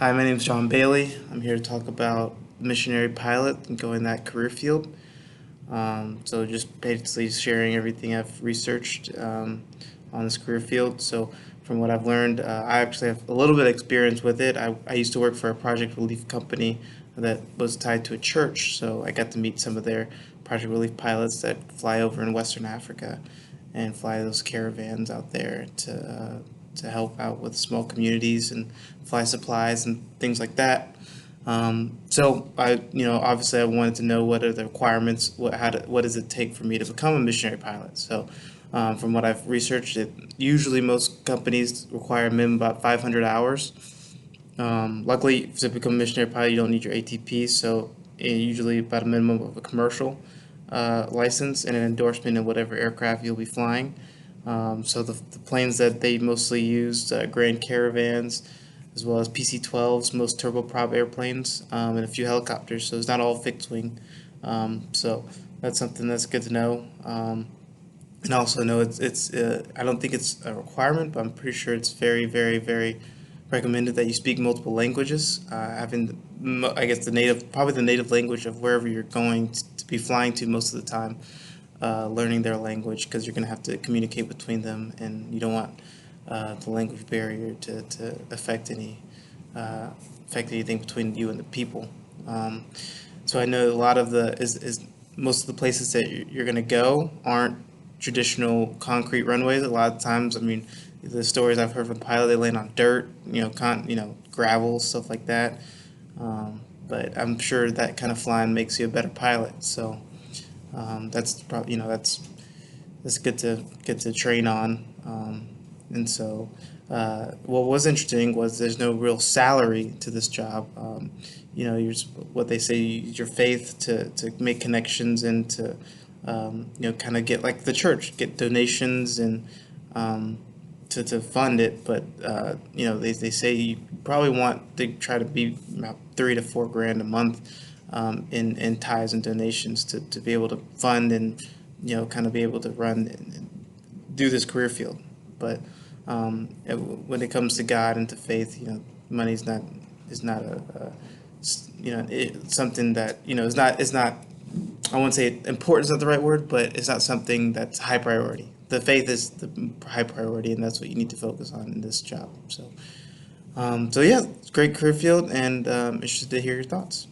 Hi, my name is John Bailey. I'm here to talk about missionary pilot and going that career field. So just basically sharing everything I've researched on this career field. So from what I've learned, I actually have a little bit of experience with it. I used to work for a project relief company that was tied to a church, so I got to meet some of their project relief pilots that fly over in Western Africa and fly those caravans out there to help out with small communities and fly supplies and things like that. So obviously I wanted to know what are the requirements, what does it take for me to become a missionary pilot? So, from what I've researched, usually most companies require a minimum about 500 hours. Luckily, to become a missionary pilot, you don't need your ATP, so usually about a minimum of a commercial license and an endorsement in whatever aircraft you'll be flying. So the planes that they mostly used, Grand Caravans, as well as PC-12s, most turboprop airplanes, and a few helicopters. So it's not all fixed wing. So that's something that's good to know. And also know it's I don't think it's a requirement, but I'm pretty sure it's very, very, very recommended that you speak multiple languages. Having, I guess, probably the native language of wherever you're going to be flying to most of the time, learning their language because you're going to have to communicate between them, and you don't want the language barrier to uh, affect anything between you and the people. Um, so I know a lot of is most of the places that you're going to go aren't traditional concrete runways. A lot of times, I mean, the stories I've heard from pilot, they land on dirt, gravel, stuff like that. But I'm sure that kind of flying makes you a better pilot. So that's probably that's good to get to train on. And so, what was interesting was there's no real salary to this job. What they say, you use your faith to make connections and to, kind of get like the church, get donations and to fund it. But, they say you probably want to try to be about 3 to 4 grand a month in tithes and donations to be able to fund and, kind of be able to run and do this career field. But when it comes to God and to faith, money's not is not something that is not. I won't say important is not the right word, but it's not something that's high priority. The faith is the high priority, and that's what you need to focus on in this job. So, yeah, it's a great career field, and interested to hear your thoughts.